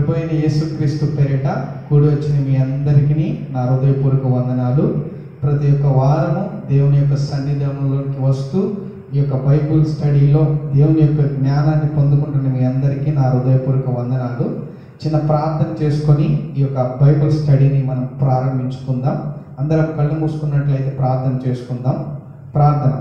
ప్రభు అయిన యేసుక్రీస్తు పేరిట కూడి వచ్చిన మీ అందరికీ నా హృదయపూర్వక వందనాలు. ప్రతి ఒక్క వారము దేవుని యొక్క సన్నిధానంలోకి వస్తూ ఈ యొక్క బైబుల్ స్టడీలో దేవుని యొక్క జ్ఞానాన్ని పొందుకుంటున్న మీ అందరికీ నా హృదయపూర్వక వందనాలు. చిన్న ప్రార్థన చేసుకొని ఈ యొక్క బైబుల్ స్టడీని మనం ప్రారంభించుకుందాం. అందరం కళ్ళు మూసుకున్నట్లయితే ప్రార్థన చేసుకుందాం. ప్రార్థన.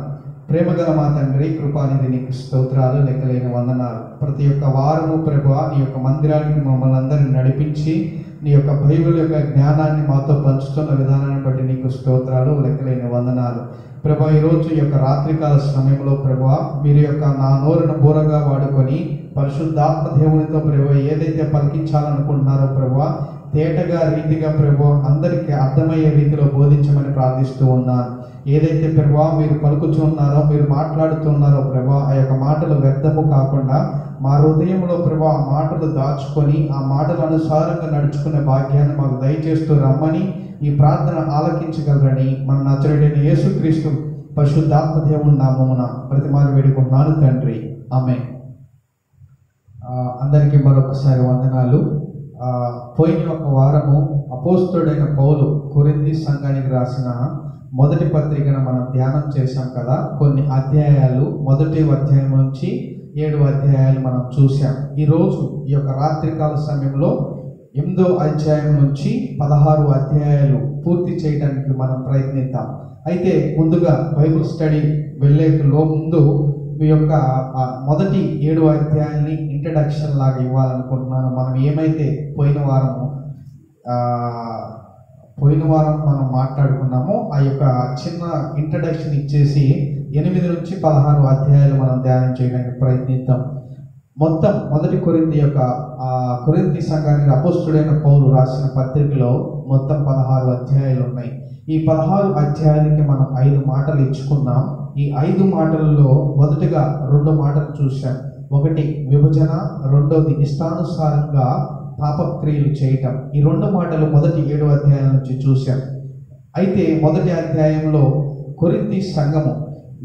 ప్రేమగల మా తండ్రి, కృపానిధి, నీకు స్తోత్రాలు, లెక్కలేని వందనాలు. ప్రతి ఒక్క వారము ప్రభువా నీ యొక్క మందిరానికి మమ్మల్ని అందరినీ నడిపించి నీ యొక్క బైబిల్ యొక్క జ్ఞానాన్ని మాతో పంచుతున్న విధానాన్ని బట్టి నీకు స్తోత్రాలు, లెక్కలేని వందనాలు. ప్రభా, ఈరోజు ఈ యొక్క రాత్రికాల సమయంలో ప్రభువా మీరు యొక్క నా నోరును బూరగా వాడుకొని పరిశుద్ధాత్మ దేవునితో ప్రభువా ఏదైతే పలికించాలనుకుంటున్నారో ప్రభువా తేటగా రీతిగా ప్రభువా అందరికీ అర్థమయ్యే రీతిలో బోధించమని ప్రార్థిస్తూ ఉన్నాను. ఏదైతే ప్రభువా మీరు పలుకుతున్నారో, మీరు మాట్లాడుతున్నారో ప్రభువా ఆ యొక్క మాటలు వ్యర్థము కాకుండా మా హృదయంలో ప్రభువా ఆ మాటలు దాచుకొని ఆ మాటల అనుసారంగా నడుచుకునే భాగ్యాన్ని మాకు దయచేస్తూ రమ్మని ఈ ప్రార్థన ఆలకించగలరని మన నజరేయుడైన యేసుక్రీస్తు పరిశుద్ధాత్మ దేవుని నామమున ప్రతిమాలు వేడుకుంటున్నాను తండ్రి, ఆమేన్. అందరికీ మరొకసారి వందనాలు. పోయిన ఒక వారము అపోస్తలుడైన పౌలు కొరింథీ సంఘానికి రాసిన మొదటి పత్రికను మనం ధ్యానం చేశాం కదా. కొన్ని అధ్యాయాలు, మొదటి అధ్యాయం నుంచి 7 అధ్యాయాలు మనం చూసాం. ఈరోజు ఈ యొక్క రాత్రికాల సమయంలో 8వ అధ్యాయం నుంచి 16 అధ్యాయాలు పూర్తి చేయడానికి మనం ప్రయత్నిద్దాం. అయితే ముందుగా బైబుల్ స్టడీ వెళ్ళే ముందు మీ యొక్క మొదటి 7 అధ్యాయాన్ని ఇంట్రడక్షన్ లాగా ఇవ్వాలనుకుంటున్నాను. మనం ఏమైతే పోయిన వారం మనం మాట్లాడుకున్నామో ఆ యొక్క చిన్న ఇంట్రడక్షన్ ఇచ్చేసి 8 నుంచి 16 అధ్యాయాలు మనం ధ్యానం చేయడానికి ప్రయత్నిద్దాం. మొత్తం మొదటి కొరింథీ సంఘానికి అపోస్తలుడైన పౌలు రాసిన పత్రికలో మొత్తం 16 అధ్యాయాలు ఉన్నాయి. ఈ 16 అధ్యాయాలకి మనం 5 మాటలు ఇచ్చుకున్నాం. ఈ 5 మాటలలో మొదటిగా 2 మాటలు చూసాం. ఒకటి విభజన, రెండోది ఇష్టానుసారంగా పాపక్రియలు చేయటం. ఈ 2 మాటలు మొదటి 7 అధ్యాయాల నుంచి చూసాం. అయితే మొదటి అధ్యాయంలో కొరింథీ సంఘము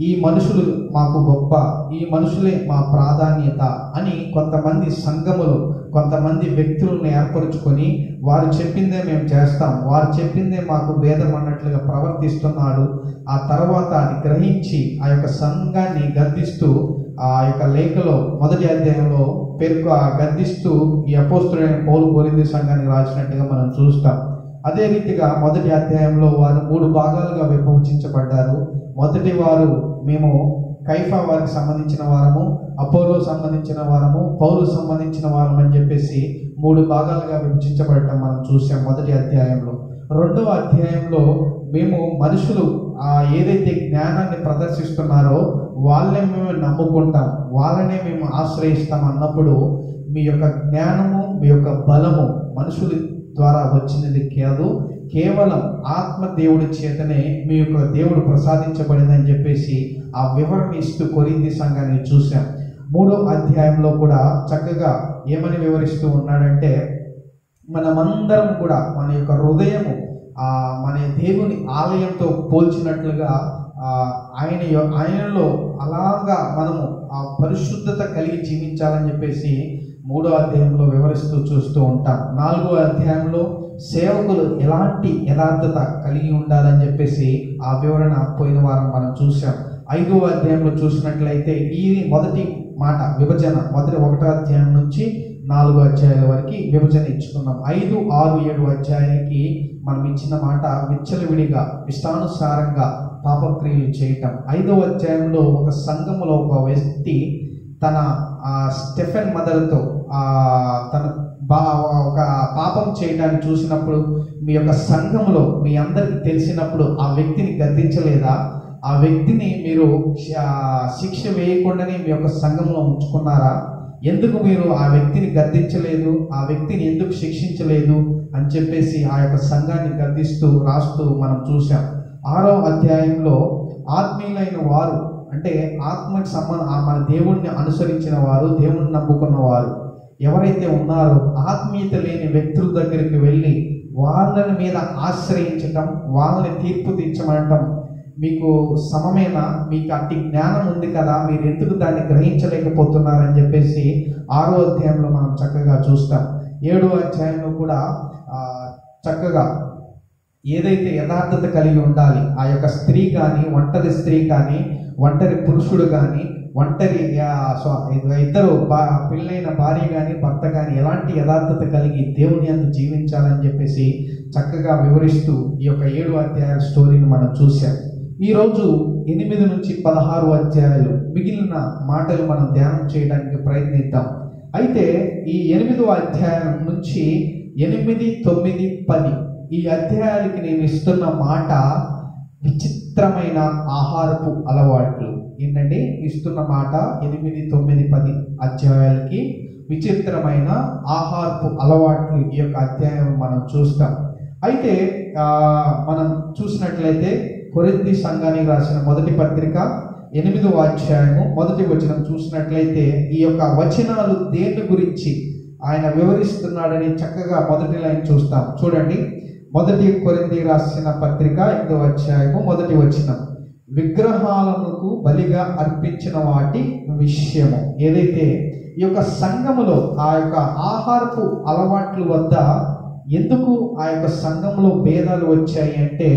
ఈ మనుషులు మాకు గొప్ప, ఈ మనుషులే మా ప్రాధాన్యత అని కొంతమంది సంఘములు, కొంతమంది వ్యక్తులను ఏర్పరుచుకొని వారు చెప్పిందే మేము చేస్తాం, వారు చెప్పిందే మాకు వేదం అన్నట్లుగా ప్రవర్తిస్తున్నాడు. ఆ తర్వాత అది గ్రహించి ఆ యొక్క సంఘాన్ని గద్దిస్తూ ఆ యొక్క లేఖలో మొదటి అధ్యాయంలో గద్దిస్తూ ఈ అపోస్తలుడైన పౌలు కొరింథీ సంఘానికి రాసినట్టుగా మనం చూస్తాం. అదే రీతిగా మొదటి అధ్యాయంలో వారు 3 భాగాలుగా విభజించబడ్డారు. మొదటి వారు మేము కైఫా వారికి సంబంధించిన వారము, అపోలో సంబంధించిన వారము, పౌలు సంబంధించిన వారం అని చెప్పేసి 3 భాగాలుగా విభజించబడటం మనం చూసాం మొదటి అధ్యాయంలో. 2వ అధ్యాయంలో మేము మనుషులు ఏదైతే జ్ఞానాన్ని ప్రదర్శిస్తున్నారో వాళ్ళనే మేము నమ్ముకుంటాం, వాళ్ళనే మేము ఆశ్రయిస్తాం అన్నప్పుడు మీ యొక్క జ్ఞానము, మీ యొక్క బలము మనుషుల ద్వారా వచ్చినది కాదు, కేవలం ఆత్మ దేవుడి చేతనే మీ యొక్క దేవుడు ప్రసాదించబడిందని చెప్పేసి ఆ వివరణ ఇస్తూ కొరింథీ సంఘాన్ని చూసాం. 3వ అధ్యాయంలో కూడా చక్కగా ఏమని వివరిస్తూ ఉన్నాడంటే మనమందరం కూడా మన యొక్క హృదయము మన దేవుని ఆలయంతో పోల్చినట్లుగా ఆయనలో అలాగా మనము ఆ పరిశుద్ధత కలిగి జీవించాలని చెప్పేసి 3వ అధ్యాయంలో వివరిస్తూ చూస్తూ ఉంటాం. 4వ అధ్యాయంలో సేవకులు ఎలాంటి యథార్థత కలిగి ఉండాలని చెప్పేసి ఆ వివరణ పోయిన వారం మనం చూసాం. 5వ అధ్యాయంలో చూసినట్లయితే ఈ మొదటి మాట విభజన, మొదటి 1వ అధ్యాయం నుంచి 4 అధ్యాయాల వరకు విభజన ఇచ్చుకున్నాం. 5, 6, 7 అధ్యాయానికి మనం ఇచ్చిన మాట విచ్చలవిడిగా ఇష్టానుసారంగా పాపక్రియలు చేయటం. 5వ అధ్యాయంలో ఒక సంఘములో ఒక వ్యక్తి తన స్టెఫెన్ మదర్తో తన ఒక పాపం చేయడాన్ని చూసినప్పుడు మీ యొక్క సంఘంలో మీ అందరికి తెలిసినప్పుడు ఆ వ్యక్తిని గద్దించలేదా? ఆ వ్యక్తిని మీరు శిక్ష వేయకుండానే మీ యొక్క సంఘంలో ఉంచుకున్నారా? ఎందుకు మీరు ఆ వ్యక్తిని గద్దించలేదు, ఆ వ్యక్తిని ఎందుకు శిక్షించలేదు అని చెప్పేసి ఆ యొక్క సంఘాన్ని గద్దిస్తూ రాస్తూ మనం చూసాం. 6వ అధ్యాయంలో ఆత్మీయులైన వారు అంటే ఆత్మకి మన దేవుణ్ణి అనుసరించిన వారు, దేవుణ్ణి నమ్ముకున్న వారు ఎవరైతే ఉన్నారో ఆత్మీయత లేని వ్యక్తుల దగ్గరికి వెళ్ళి వాళ్ళని మీద ఆశ్రయించటం, వాళ్ళని తీర్పు తీర్చమనటం మీకు సమమేనా? మీకు అట్టి జ్ఞానం ఉంది కదా, మీరు ఎందుకు దాన్ని గ్రహించలేకపోతున్నారని చెప్పేసి 6వ అధ్యాయంలో మనం చక్కగా చూస్తాం. 7వ అధ్యాయంలో కూడా చక్కగా ఏదైతే యథార్థత కలిగి ఉండాలి, ఆ యొక్క స్త్రీ కానీ, ఒంటరి స్త్రీ కానీ, ఒంటరి పురుషుడు కానీ, ఒంటరి ఇద్దరు పెళ్ళైన భార్య కానీ భర్త కానీ ఎలాంటి యథార్థత కలిగి దేవుని యందు జీవించాలని చెప్పేసి చక్కగా వివరిస్తూ ఈ యొక్క 7వ అధ్యాయ స్టోరీని మనం చూసాం. ఈరోజు 8 నుంచి 16 అధ్యాయాలు మిగిలిన మాటలు మనం ధ్యానం చేయడానికి ప్రయత్నిద్దాం. అయితే ఈ 8వ అధ్యాయం నుంచి 8, 9, 10 ఈ అధ్యాయాలకి నేను ఇస్తున్న మాట విచిత్రమైన ఆహారపు అలవాట్లు. ఏంటంటే ఇస్తున్న మాట 8, 9, 10 అధ్యాయాలకి విచిత్రమైన ఆహారపు అలవాట్లు ఈ యొక్క అధ్యాయం మనం చూస్తాం. అయితే మనం చూసినట్లయితే కొరింథీ సంఘానికి రాసిన మొదటి పత్రిక 8వ అధ్యాయము 1వ వచనం చూసినట్లయితే ఈ యొక్క వచనాలు దేని గురించి ఆయన వివరిస్తున్నాడని చక్కగా మొదటి లైన్ చూస్తాం. చూడండి, 1 కొరింథీ రాసిన పత్రిక 8వ అధ్యాయము 1వ వచనం, విగ్రహాలకు బలిగా అర్పించిన వాటి విషయము. ఏదైతే ఈ యొక్క సంఘములో ఆ యొక్క ఆహారపు అలవాట్ల వద్ద ఎందుకు ఆ యొక్క సంఘంలో భేదాలు వచ్చాయి అంటే,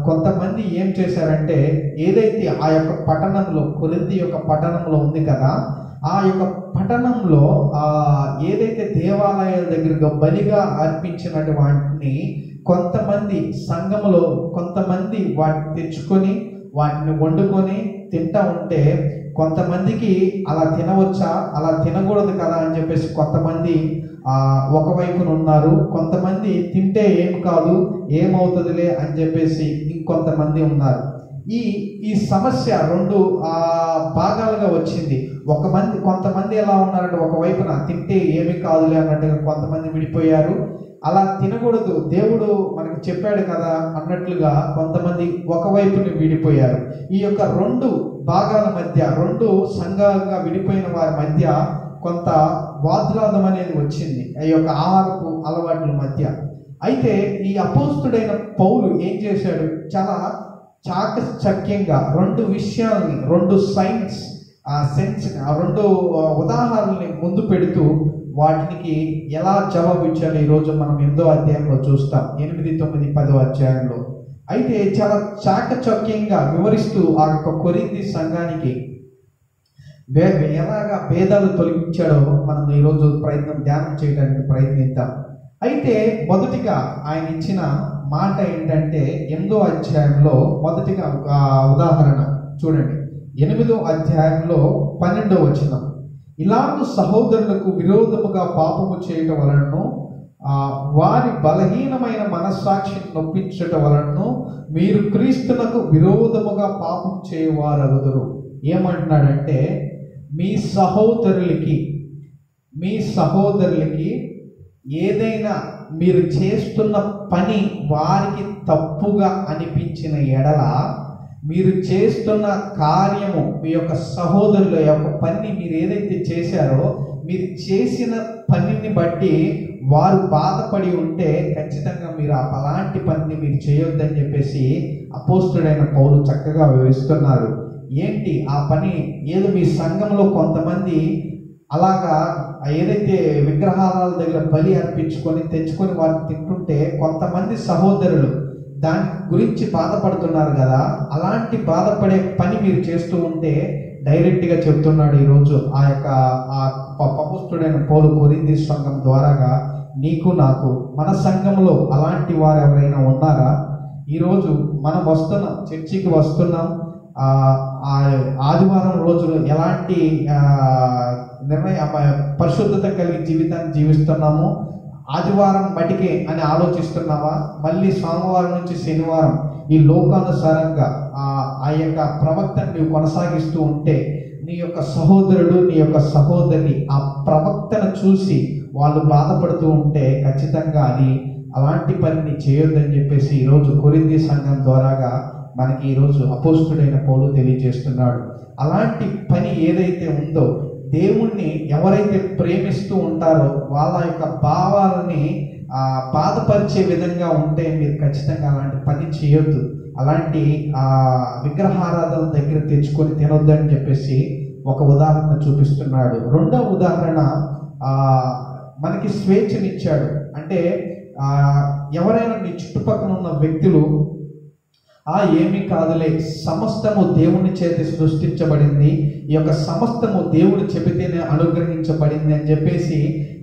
కొంతమంది ఏం చేశారంటే, ఏదైతే ఆ యొక్క పట్టణంలో కొరింథీ యొక్క పట్టణంలో ఉంది కదా, ఆ యొక్క పట్టణంలో ఏదైతే దేవాలయాల దగ్గరగా బలిగా అర్పించినటువంటి వాటిని కొంతమంది సంఘములో కొంతమంది వాటిని తెచ్చుకొని వాటిని వండుకొని తింటా ఉంటే, కొంతమందికి అలా తినవచ్చా, అలా తినకూడదు కదా అని చెప్పేసి కొంతమంది ఒకవైపున ఉన్నారు. కొంతమంది తింటే ఏం కాదు, ఏమవుతుందిలే అని చెప్పేసి ఇంకొంతమంది ఉన్నారు. ఈ సమస్య 2 భాగాలుగా వచ్చింది. కొంతమంది ఎలా ఉన్నారంటే, ఒకవైపున తింటే ఏమి కాదులే అన్నట్టుగా కొంతమంది విడిపోయారు. అలా తినకూడదు, దేవుడు మనకి చెప్పాడు కదా అన్నట్లుగా కొంతమంది ఒకవైపుని విడిపోయారు. ఈ యొక్క 2 భాగాల మధ్య, 2 సంఘాలుగా విడిపోయిన వారి మధ్య కొంత వాగ్వాదం అనేది వచ్చింది ఈ యొక్క ఆహారపు అలవాట్ల మధ్య. అయితే ఈ అపోస్తుడైన పౌలు ఏం చేశాడు, చాలా చాకచక్యంగా 2 విషయాల్ని, 2 సెన్స్ 2 ఉదాహరణల్ని ముందు పెడుతూ వాటికి ఎలా జవాబు ఇచ్చాలో ఈరోజు మనం 8వ అధ్యాయంలో చూస్తాం, 8, 9, 10 అధ్యాయంలో. అయితే చాలా చాకచక్యంగా వివరిస్తూ ఆ యొక్క కొరింథీ సంఘానికి ఎలాగా భేదాలు తొలగించాడో మనం ఈరోజు ధ్యానం చేయడానికి ప్రయత్నిద్దాం. అయితే మొదటిగా ఆయన ఇచ్చిన మాట ఏంటంటే, 8వ అధ్యాయంలో మొదటిగా ఉదాహరణ చూడండి, 8వ అధ్యాయంలో 12వ వచనం, ఇలాంటి సహోదరులకు విరోధముగా పాపము చేయటం వలనను వారి బలహీనమైన మనస్సాక్షిని నొప్పించటం వలనను మీరు క్రీస్తునకు విరోధముగా పాపం చేయవారగుదురు. ఏమంటున్నాడంటే, మీ సహోదరులకి ఏదైనా మీరు చేస్తున్న పని వారికి తప్పుగా అనిపించిన ఎడల, మీరు చేస్తున్న కార్యము మీ యొక్క సహోదరుల యొక్క పని మీరు ఏదైతే చేశారో, మీరు చేసిన పనిని బట్టి వారు బాధపడి ఉంటే ఖచ్చితంగా మీరు అలాంటి పనిని మీరు చేయొద్దని చెప్పేసి అపోస్తుడైన పౌలు చక్కగా వివరిస్తున్నారు. ఏంటి ఆ పని? ఏదో మీ సంఘంలో కొంతమంది అలాగా ఏదైతే విగ్రహాల దగ్గర బలి అర్పించుకొని తెచ్చుకొని వాటిని తింటుంటే కొంతమంది సహోదరులు దాని గురించి బాధపడుతున్నారు కదా, అలాంటి బాధపడే పని మీరు చేస్తూ ఉంటే డైరెక్ట్గా చెప్తున్నాడు ఈరోజు ఆ యొక్క అపోస్తుడైన పౌలు కొరింథీ సంఘం ద్వారాగా, నీకు నాకు మన సంఘంలో అలాంటి వారు ఎవరైనా ఉన్నారా? ఈరోజు మనం వస్తున్నాం, చర్చికి వస్తున్నాం, ఆదివారం రోజులు ఎలాంటి పరిశుద్ధత కలిగి జీవితాన్ని జీవిస్తున్నాము, ఆదివారం బటికే అని ఆలోచిస్తున్నావా? మళ్ళీ సోమవారం నుంచి శనివారం ఈ లోకానుసారంగా ఆ యొక్క ప్రవక్తను నీవు కొనసాగిస్తూ ఉంటే, నీ యొక్క సహోదరుడు, నీ యొక్క సహోదరి ఆ ప్రవక్తను చూసి వాళ్ళు బాధపడుతూ ఉంటే ఖచ్చితంగా అలాంటి పనిని చేయొద్దని చెప్పేసి ఈరోజు కొరింథీ సంఘం ద్వారాగా మనకి ఈరోజు అపోస్తుడైన పౌలు తెలియజేస్తున్నాడు. అలాంటి పని ఏదైతే ఉందో, దేవుణ్ణి ఎవరైతే ప్రేమిస్తూ ఉంటారో వాళ్ళ యొక్క భావాలని బాధపరిచే విధంగా ఉంటే మీరు ఖచ్చితంగా అలాంటి పని చేయొద్దు. అలాంటి విగ్రహారాధన దగ్గర తెచ్చుకొని తినొద్దని చెప్పేసి ఒక ఉదాహరణ చూపిస్తున్నాడు. రెండవ ఉదాహరణ మనకి స్వేచ్ఛనిచ్చాడు. అంటే ఎవరైనా నీ చుట్టుపక్కల ఉన్న వ్యక్తులు ఏమీ కాదులే, సమస్తము దేవుని చేత సృష్టించబడింది, ఈ యొక్క సమస్తము దేవుడు చెబితేనే అనుగ్రహించబడింది అని చెప్పేసి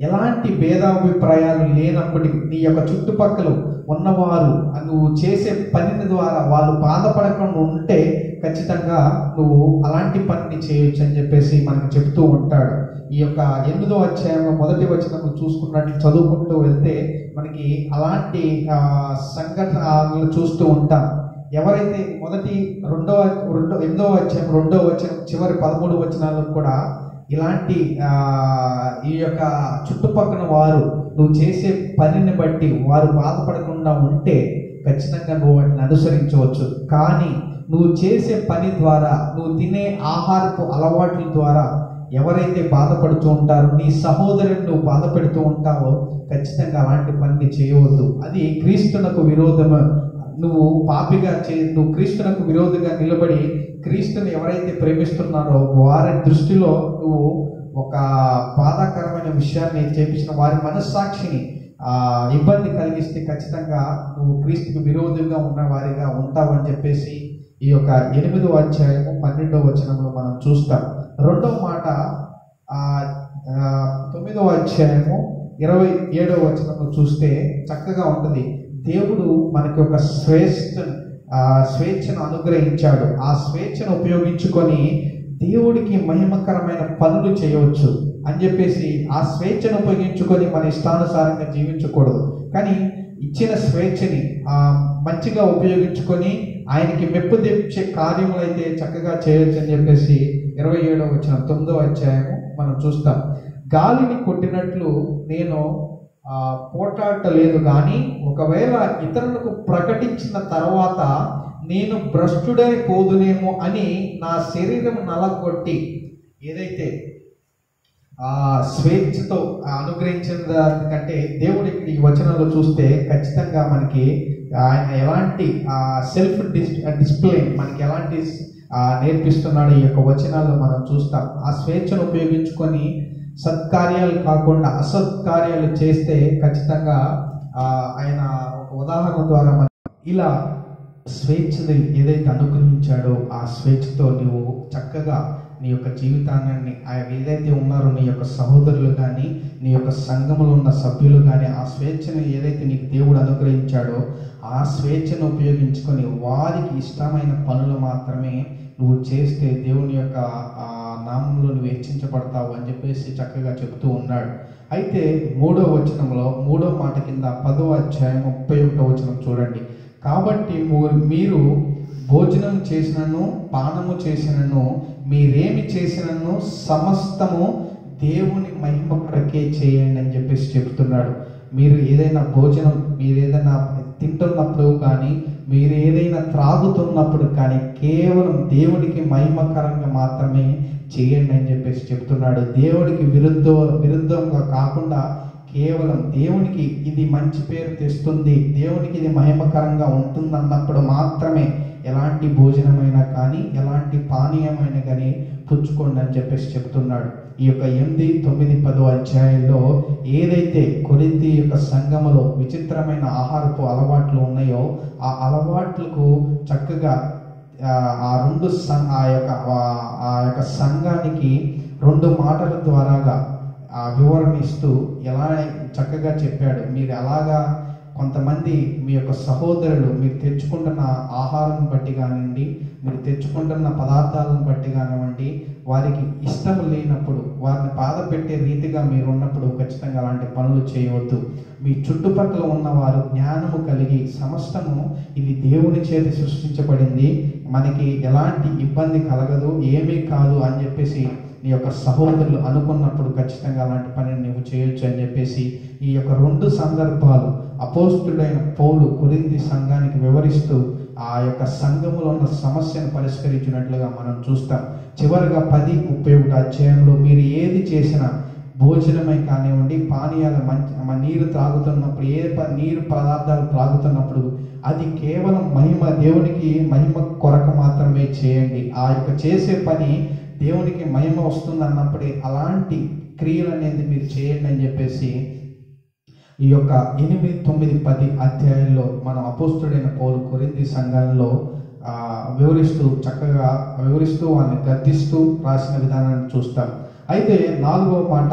ఎలాంటి భేదాభిప్రాయాలు లేనప్పటికీ నీ యొక్క చుట్టుపక్కల ఉన్నవారు నువ్వు చేసే పని ద్వారా వాళ్ళు బాధపడకుండా ఉంటే ఖచ్చితంగా నువ్వు అలాంటి పనిని చేయొచ్చు అని చెప్పేసి మనకు చెప్తూ ఉంటాడు. ఈ యొక్క 8వ అధ్యాయంలో మొదటి వచనం చూసుకున్నట్లు చదువుకుంటూ వెళ్తే మనకి అలాంటి సంఘటనలు చూస్తూ ఉంటాం. ఎవరైతే మొదటి 8వ అధ్యాయం 2వ వచనం చివరి 13 వచనాల్లో కూడా ఇలాంటి ఈ యొక్క చుట్టుపక్కల వారు నువ్వు చేసే పనిని బట్టి వారు బాధపడకుండా ఉంటే ఖచ్చితంగా నువ్వు వాటిని అనుసరించవచ్చు. కానీ నువ్వు చేసే పని ద్వారా, నువ్వు తినే ఆహారపు అలవాట్ల ద్వారా ఎవరైతే బాధపడుతూ ఉంటారో, నీ సహోదరుని నువ్వు బాధ పెడుతూ ఉంటావో ఖచ్చితంగా అలాంటి పనిని చేయవద్దు. అది క్రీస్తునకు విరోధము. నువ్వు పాపిగా నువ్వు క్రీస్తునకు విరోధిగా నిలబడి క్రీస్తుని ఎవరైతే ప్రేమిస్తున్నారో వారి దృష్టిలో నువ్వు ఒక బాధాకరమైన విషయాన్ని చేపించిన వారి మనస్సాక్షిని ఇబ్బంది కలిగిస్తే ఖచ్చితంగా నువ్వు క్రీస్తుకు విరోధంగా ఉన్న వారిగా ఉంటావని చెప్పేసి ఈ యొక్క 8వ అధ్యాయము 12వ వచనంలో మనం చూస్తాం. రెండవ మాట 9వ అధ్యాయము 27వ వచనంలో చూస్తే చక్కగా ఉంటుంది. దేవుడు మనకి ఒక స్వేచ్ఛను అనుగ్రహించాడు. ఆ స్వేచ్ఛను ఉపయోగించుకొని దేవుడికి మహిమకరమైన పనులు చేయవచ్చు అని చెప్పేసి ఆ స్వేచ్ఛను ఉపయోగించుకొని మన ఇష్టానుసారంగా జీవించకూడదు. కానీ ఇచ్చిన స్వేచ్ఛని మంచిగా ఉపయోగించుకొని ఆయనకి మెప్పు తెచ్చే కార్యములు అయితే చక్కగా చేయొచ్చు అని చెప్పేసి 27వ వచనం 9వ అధ్యాయము మనం చూస్తాం. గాలిని కొట్టినట్లు నేను పోటాడలేదు, కానీ ఒకవేళ ఇతరులకు ప్రకటించిన తర్వాత నేను భ్రష్టుడై పోదునేమో అని నా శరీరం నలగొట్టి, ఏదైతే స్వేచ్ఛతో అనుగ్రహించిన దానికంటే దేవుడు ఇక్కడ ఈ వచనంలో చూస్తే ఖచ్చితంగా మనకి ఆయన ఎలాంటి సెల్ఫ్ డిసిప్లిన్ మనకి ఎలాంటి నేర్పిస్తున్నాడు ఈ యొక్క వచనాల్లో మనం చూస్తాం. ఆ స్వేచ్ఛను ఉపయోగించుకొని సత్కార్యాలు కాకుండా అసత్కార్యాలు చేస్తే ఖచ్చితంగా ఆయన ఒక ఉదాహరణ ద్వారా మనం ఇలా స్వేచ్ఛని ఏదైతే అనుగ్రహించాడో ఆ స్వేచ్ఛతో నువ్వు చక్కగా నీ యొక్క జీవితాన్ని ఏదైతే ఉన్నారో నీ యొక్క సహోదరులు కానీ నీ యొక్క సంఘములో ఉన్న సభ్యులు కానీ ఆ స్వేచ్ఛను ఏదైతే నీకు దేవుడు అనుగ్రహించాడో ఆ స్వేచ్ఛను ఉపయోగించుకొని వారికి ఇష్టమైన పనులు మాత్రమే నువ్వు చేస్తే దేవుని యొక్క నామంలో నువ్వు హెచ్చించబడతావు అని చెప్పేసి చక్కగా చెప్తూ ఉన్నాడు. అయితే 3వ వచనంలో 3వ మాట కింద 10వ అధ్యాయం 31వ వచనం చూడండి. కాబట్టి మీరు భోజనం చేసినను పానము చేసినను మీరేమి చేసినను సమస్తము దేవుని మహిమ కొరకే చేయండి అని చెప్పేసి చెప్తున్నాడు. మీరు ఏదైనా భోజనం మీరు ఏదైనా తింటున్నప్పుడు కానీ మీరు ఏదైనా త్రాగుతున్నప్పుడు కానీ కేవలం దేవుడికి మహిమకరంగా మాత్రమే చేయండి అని చెప్పేసి చెప్తున్నాడు. దేవుడికి విరుద్ధంగా కాకుండా కేవలం దేవునికి ఇది మంచి పేరు తెస్తుంది, దేవునికి ఇది మహిమకరంగా ఉంటుంది అన్నప్పుడు మాత్రమే ఎలాంటి భోజనమైనా కానీ ఎలాంటి పానీయమైనా కానీ పుచ్చుకోండి అని చెప్పేసి చెప్తున్నాడు. ఈ యొక్క 8, 9, 10 అధ్యాయంలో ఏదైతే కొరింథీ యొక్క సంఘములో విచిత్రమైన ఆహారపు అలవాట్లు ఉన్నాయో ఆ అలవాట్లకు చక్కగా ఆ యొక్క సంఘానికి 2 మాటల ద్వారాగా వివరణ ఇస్తూ ఎలా చక్కగా చెప్పాడు. మీరు ఎలాగా కొంతమంది మీ యొక్క సహోదరులు మీరు తెచ్చుకుంటున్న ఆహారం బట్టి కానివ్వండి, మీరు తెచ్చుకుంటున్న పదార్థాలను బట్టి కానివ్వండి, వారికి ఇష్టం లేనప్పుడు వారిని బాధ పెట్టే రీతిగా మీరు ఉన్నప్పుడు ఖచ్చితంగా అలాంటి పనులు చేయవద్దు. మీ చుట్టుపక్కల ఉన్నవారు జ్ఞానము కలిగి సమస్తము ఇది దేవుని చేత సృష్టించబడింది, మనకి ఎలాంటి ఇబ్బంది కలగదు, ఏమీ కాదు అని చెప్పేసి నీ యొక్క సహోదరులు అనుకున్నప్పుడు ఖచ్చితంగా అలాంటి పనిని నువ్వు చేయొచ్చు అని చెప్పేసి ఈ యొక్క 2 సందర్భాలు అపోస్తుడైన పౌలు కొరింథీ సంఘానికి వివరిస్తూ ఆ యొక్క సంఘములో ఉన్న సమస్యను పరిష్కరించినట్లుగా మనం చూస్తాం. చివరిగా 10:31 అధ్యాయంలో మీరు ఏది చేసినా భోజనమై కానివ్వండి, పానీయాలు నీరు త్రాగుతున్నప్పుడు నీరు పదార్థాలు త్రాగుతున్నప్పుడు అది కేవలం దేవునికి మహిమ కొరకు మాత్రమే చేయండి. ఆ యొక్క చేసే పని దేవునికి మహిమ వస్తుంది అన్నప్పుడే అలాంటి క్రియలు అనేది మీరు చేయండి అని చెప్పేసి ఈ యొక్క 8, 9, 10 అధ్యాయాల్లో మనం అపోస్తుడైన పౌలు కొరింథీ సంఘంలో చక్కగా వివరిస్తూ వాళ్ళని గద్దిస్తూ రాసిన విధానాన్ని చూస్తాం. అయితే 4వ మాట,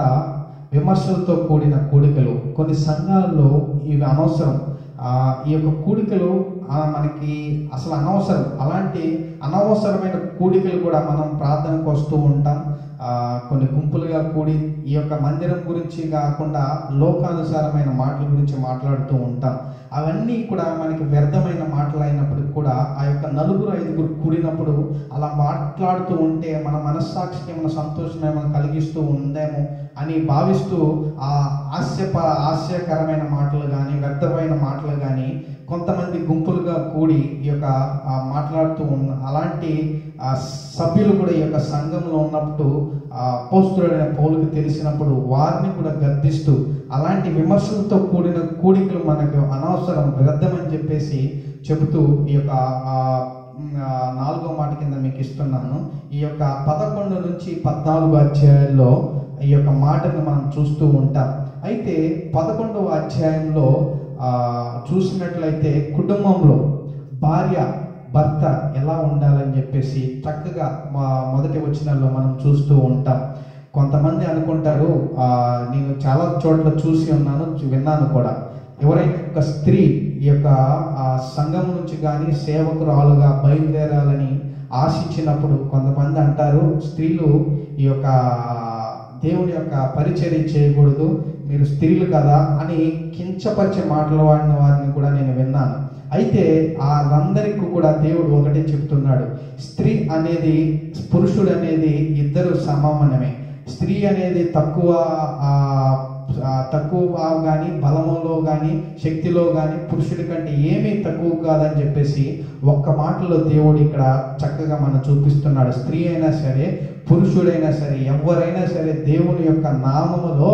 విమర్శలతో కూడిన కూడికలు. కొన్ని సంఘాల్లో ఇవి అనవసరం. ఈ యొక్క కూడికలు మనకి అసలు అనవసరం. అలాంటి అనవసరమైన కూడికలు కూడా మనం ప్రార్థనకు వస్తూ ఉంటాం. కొన్ని గుంపులుగా కూడి ఈ యొక్క మందిరం గురించి కాకుండా లోకానుసారమైన మాటల గురించి మాట్లాడుతూ ఉంటాం. అవన్నీ కూడా మనకి వ్యర్థమైన మాటలు అయినప్పటికి కూడా ఆ యొక్క 4, 5 కూడినప్పుడు అలా మాట్లాడుతూ ఉంటే మన మనస్సాక్షికి మన సంతోషం ఏమైనా కలిగిస్తూ ఉందేమో అని భావిస్తూ ఆ హాస్యకరమైన మాటలు కానీ వ్యర్థమైన మాటలు కానీ కొంతమంది గుంపులుగా కూడి ఈ యొక్క మాట్లాడుతూ అలాంటి సభ్యులు కూడా ఈ యొక్క సంఘంలో ఉన్నప్పుడు అపోస్తలుడైన పౌలుకి తెలిసినప్పుడు వారిని కూడా గద్దిస్తూ అలాంటి విమర్శలతో కూడిన కూడికలు మనకు అనవసరం, వ్యర్థమని చెప్పేసి చెబుతూ ఈ యొక్క 4వ మాట కింద మీకు ఇస్తున్నాను. ఈ యొక్క 11 నుంచి 14 అధ్యాయాల్లో ఈ యొక్క మాటను మనం చూస్తూ ఉంటాం. అయితే 11వ అధ్యాయంలో చూసినట్లయితే కుటుంబంలో భార్య భర్త ఎలా ఉండాలని చెప్పేసి చక్కగా మొదటి వచనాల్లో మనం చూస్తూ ఉంటాం. కొంతమంది అనుకుంటారు, నేను చాలా చోట్ల చూసి ఉన్నాను, విన్నాను కూడా, ఎవరైనా ఒక స్త్రీ ఈ యొక్క సంఘం నుంచి కానీ సేవకురాలుగా బయలుదేరాలని ఆశించినప్పుడు కొంతమంది అంటారు, స్త్రీలు ఈ యొక్క దేవుని యొక్క పరిచర్య చేయకూడదు, మీరు స్త్రీలు కదా అని కించపరిచే మాటలు వాడిన వారిని కూడా నేను విన్నాను. అయితే వాళ్ళందరికీ కూడా దేవుడు ఒకటే చెప్తున్నాడు, స్త్రీ అనేది పురుషుడు అనేది ఇద్దరు సమానమే. స్త్రీ అనేది తక్కువ కానీ బలములో కానీ శక్తిలో కానీ పురుషుడి కంటే ఏమీ తక్కువ కాదని చెప్పేసి ఒక్క మాటలో దేవుడు ఇక్కడ చక్కగా మనం చూపిస్తున్నాడు. స్త్రీ అయినా సరే పురుషుడైనా సరే ఎవరైనా సరే దేవుని యొక్క నామములో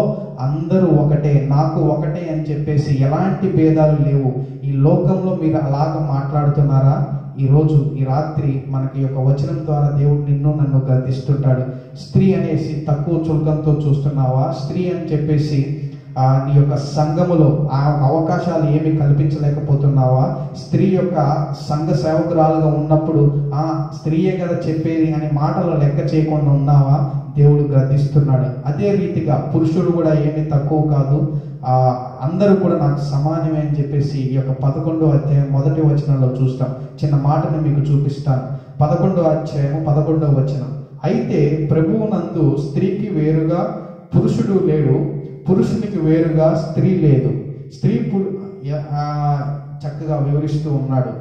అందరూ ఒకటే, నాకు ఒకటే అని చెప్పేసి ఎలాంటి భేదాలు లేవు. ఈ లోకంలో మీరు అలాగ మాట్లాడుతున్నారా? ఈరోజు ఈ రాత్రి మనకి యొక్క వచనం ద్వారా దేవుడు నిన్ను నన్ను గద్దిస్తుంటాడు. స్త్రీ అనేసి తక్కువ చులకంతో చూస్తున్నావా? స్త్రీ అని చెప్పేసి నీ యొక్క సంఘములో ఆ అవకాశాలు ఏమి కల్పించలేకపోతున్నావా? స్త్రీ యొక్క సంఘ సేవకురాలుగా ఉన్నప్పుడు స్త్రీయే కదా చెప్పేది అనే మాటలు లెక్క చేయకుండా ఉన్నావా? దేవుడు గద్దిస్తున్నాడు. అదే రీతిగా పురుషుడు కూడా ఏమీ తక్కువ కాదు, అందరూ కూడా నాకు సమానమే అని చెప్పేసి ఈ యొక్క 11వ అధ్యాయం మొదటి వచనంలో చూస్తాం. చిన్న మాటను మీకు చూపిస్తాను. 11వ అధ్యాయము 11వ వచనం. అయితే ప్రభువునందు స్త్రీకి వేరుగా పురుషుడు లేడు, పురుషునికి వేరుగా స్త్రీ లేదు. స్త్రీ చక్కగా వివరిస్తూ ఉన్నాడు.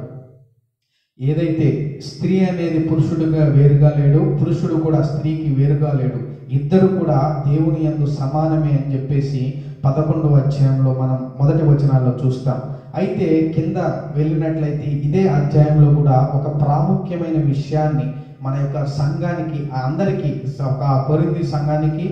ఏదైతే స్త్రీ అనేది పురుషుడిగా వేరుగా లేడు, పురుషుడు కూడా స్త్రీకి వేరుగా లేడు, ఇద్దరు కూడా దేవుని యందు సమానమే అని చెప్పేసి 11వ అధ్యాయంలో మనం మొదటి వచనాల్లో చూస్తాం. అయితే కింద వెళ్ళినట్లయితే ఇదే అధ్యాయంలో కూడా ఒక ప్రాముఖ్యమైన విషయాన్ని మన యొక్క సంఘానికి అందరికీ, ఒక కొరింథీ సంఘానికి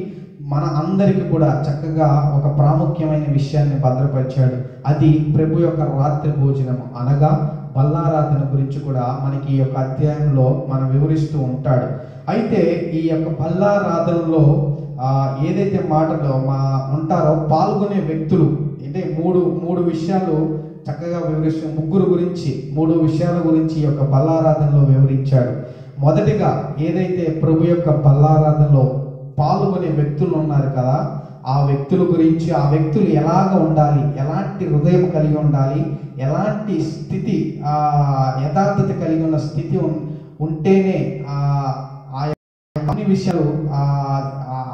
మన అందరికీ కూడా చక్కగా ఒక ప్రాముఖ్యమైన విషయాన్ని భద్రపరిచాడు. అది ప్రభు యొక్క రాత్రి భోజనము అనగా బల్లారాధన గురించి కూడా మనకి ఈ యొక్క అధ్యాయంలో మనం వివరిస్తూ ఉంటాడు. అయితే ఈ యొక్క బల్లారాధనలో ఏదైతే మాటలో ఉంటారో పాల్గొనే వ్యక్తులు అంటే మూడు విషయాలు చక్కగా వివరిస్తూ మూడు విషయాల గురించి ఈ యొక్క బల్లారాధనలో వివరించాడు. మొదటిగా ఏదైతే ప్రభు యొక్క బల్లారాధనలో పాల్గొనే వ్యక్తులు ఉన్నారు కదా, ఆ వ్యక్తుల గురించి, ఆ వ్యక్తులు ఎలాగ ఉండాలి, ఎలాంటి హృదయం కలిగి ఉండాలి, ఎలాంటి స్థితి యథార్థత కలిగి ఉన్న స్థితి ఉంటేనే అన్ని విషయాలు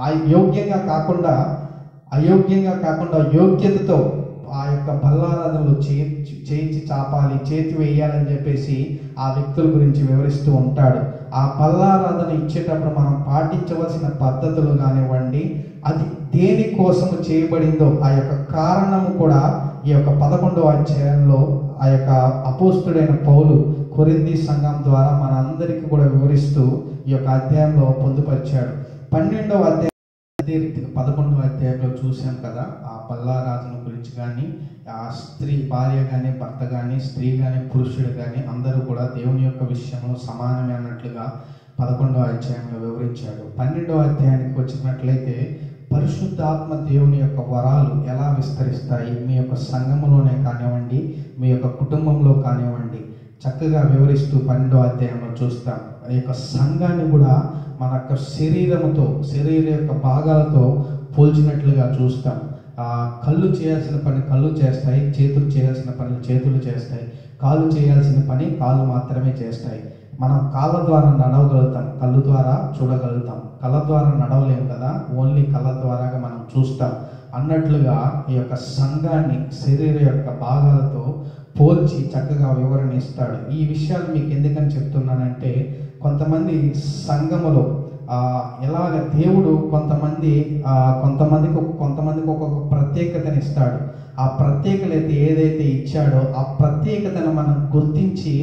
అయోగ్యంగా కాకుండా యోగ్యతతో ఆ యొక్క బల్లారాధనలో చేయించి చాపాలి, చేతి వేయాలని చెప్పేసి ఆ వ్యక్తుల గురించి వివరిస్తూ ఉంటాడు. ఆ బల్లారాధన ఇచ్చేటప్పుడు మనం పాటించవలసిన పద్ధతులు కానివ్వండి, అది దేనికోసము చేయబడిందో ఆ యొక్క కారణము కూడా ఈ యొక్క 11వ అధ్యాయంలో ఆ యొక్క అపోస్తుడైన పౌలు కొరింథీ సంఘం ద్వారా మనందరికీ కూడా వివరిస్తూ ఈ యొక్క అధ్యాయంలో పొందుపరిచాడు. 12వ అధ్యాయం అదే రీతిగా 11వ అధ్యాయంలో చూసాం కదా, ఆ బల్లారాధన గురించి కానీ, ఆ స్త్రీ భార్య కానీ భర్త కానీ స్త్రీ కానీ పురుషుడు కానీ అందరూ కూడా దేవుని యొక్క విషయంలో సమానమే అన్నట్లుగా 11వ అధ్యాయంలో వివరించాడు. 12వ అధ్యాయానికి వచ్చినట్లయితే పరిశుద్ధాత్మ దేవుని యొక్క వరాలు ఎలా విస్తరిస్తాయి మీ యొక్క సంఘములోనే కానివ్వండి, మీ యొక్క కుటుంబంలో కానివ్వండి, చక్కగా వివరిస్తూ 12వ అధ్యాయంలో చూస్తాం. ఈ యొక్క సంఘాన్ని కూడా మన యొక్క శరీర యొక్క భాగాలతో పోల్చినట్లుగా చూస్తాం. కళ్ళు చేయాల్సిన పని కళ్ళు చేస్తాయి, చేతులు చేయాల్సిన పని చేతులు చేస్తాయి, కాళ్ళు చేయాల్సిన పని కాళ్ళు మాత్రమే చేస్తాయి. మనం కాళ్ళ ద్వారా నడవగలుగుతాం, కళ్ళు ద్వారా చూడగలుగుతాం. కళ్ళ ద్వారా నడవలేము కదా, ఓన్లీ కళ్ళ ద్వారాగా మనం చూస్తాం అన్నట్లుగా ఈ యొక్క సంఘాన్ని శరీర యొక్క భాగాలతో పోల్చి చక్కగా వివరణ ఇస్తాడు. ఈ విషయాలు మీకు ఎందుకని చెప్తున్నానంటే, కొంతమంది సంఘములో ఎలాగ దేవుడు కొంతమందికి ఒక్కొక్క ప్రత్యేకతని ఇస్తాడు. ఆ ప్రత్యేకత ఏదైతే ఇచ్చాడో ఆ ప్రత్యేకతను మనం గుర్తించి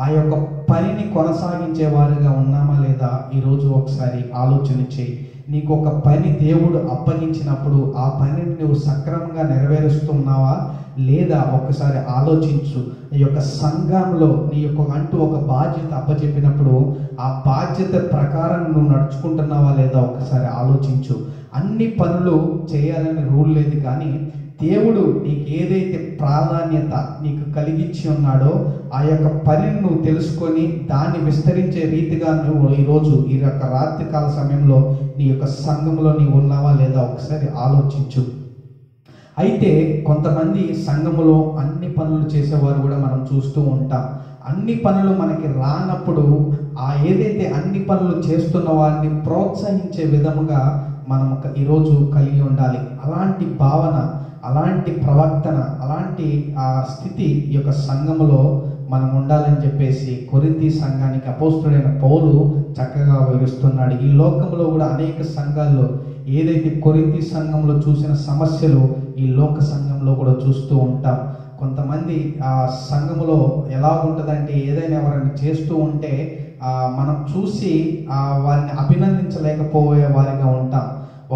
ఆ యొక్క పనిని కొనసాగించే వారుగా ఉన్నామా లేదా ఈరోజు ఒకసారి ఆలోచన చేయి. నీకు ఒక పని దేవుడు అప్పగించినప్పుడు ఆ పనిని నువ్వు సక్రమంగా నెరవేరుస్తున్నావా లేదా ఒక్కసారి ఆలోచించు. ఈ యొక్క సంఘంలో నీ యొక్క అంటూ ఒక బాధ్యత అప్పచెప్పినప్పుడు ఆ బాధ్యత ప్రకారం నువ్వు నడుచుకుంటున్నావా లేదా ఒక్కసారి ఆలోచించు. అన్ని పనులు చేయాలని రూల్ లేదు, కానీ దేవుడు నీకు ఏదైతే ప్రాధాన్యత నీకు కలిగించి ఉన్నాడో ఆ యొక్క పనిని నువ్వు తెలుసుకొని దాన్ని విస్తరించే రీతిగా నువ్వు ఈరోజు ఈ యొక్క రాత్రికాల సమయంలో నీ యొక్క సంఘంలో నీవు ఉన్నావా లేదా ఒకసారి ఆలోచించు. అయితే కొంతమంది సంఘములో అన్ని పనులు చేసేవారు కూడా మనం చూస్తూ ఉంటాం. అన్ని పనులు మనకి రానప్పుడు ఆ ఏదైతే అన్ని పనులు చేస్తున్న వారిని ప్రోత్సహించే విధముగా మనం ఈరోజు కలిగి ఉండాలి. అలాంటి భావన, అలాంటి ప్రవర్తన, అలాంటి స్థితి ఈ యొక్క సంఘములో మనం ఉండాలని చెప్పేసి కొరింథీ సంఘానికి అపోస్తలుడైన పౌలు చక్కగా వివరిస్తున్నాడు. ఈ లోకంలో కూడా అనేక సంఘాల్లో ఏదైతే కొరింథీ సంఘంలో చూసిన సమస్యలు ఈ లోక సంఘంలో కూడా చూస్తూ ఉంటాం. కొంతమంది ఆ సంఘములో ఎలా ఉంటుందంటే, ఏదైనా ఎవరైనా చేస్తూ ఉంటే మనం చూసి వారిని అభినందించలేకపోయే వారిగా ఉంటాం.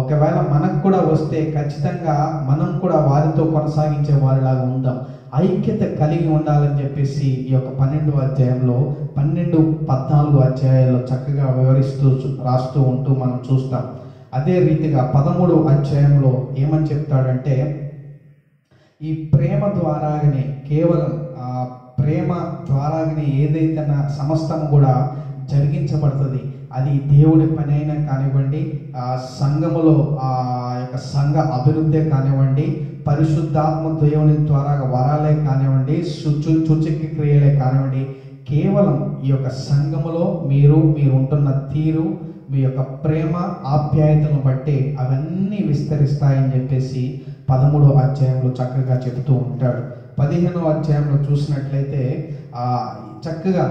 ఒకవేళ మనకు కూడా వస్తే ఖచ్చితంగా మనం కూడా వారితో కొనసాగించే వారిలాగా ఉందాం. ఐక్యత కలిగి ఉండాలని చెప్పేసి ఈ యొక్క 12వ అధ్యాయంలో 12, 14 అధ్యాయాల్లో చక్కగా వివరిస్తూ రాస్తూ ఉంటూ మనం చూస్తాం. అదే రీతిగా 13వ అధ్యాయంలో ఏమని చెప్తాడంటే, ఈ ప్రేమ ద్వారాగానే, కేవలం ప్రేమ ద్వారాగానే ఏదైతే సమస్తం కూడా జరిగించబడుతుంది. అది దేవుడి పని అయినా కానివ్వండి, సంఘములో ఆ యొక్క సంఘ అభివృద్ధి కానివ్వండి, పరిశుద్ధాత్మ దేవుని ద్వారా వరాలే కానివ్వండి, సూచక క్రియలే కానివ్వండి, కేవలం ఈ యొక్క సంఘములో మీరు ఉంటున్న తీరు, మీ యొక్క ప్రేమ ఆప్యాయతలను బట్టి అవన్నీ విస్తరిస్తాయని చెప్పేసి 13వ అధ్యాయంలో చక్కగా చెబుతూ ఉంటాడు. 15వ అధ్యాయంలో చూసినట్లయితే చక్కగా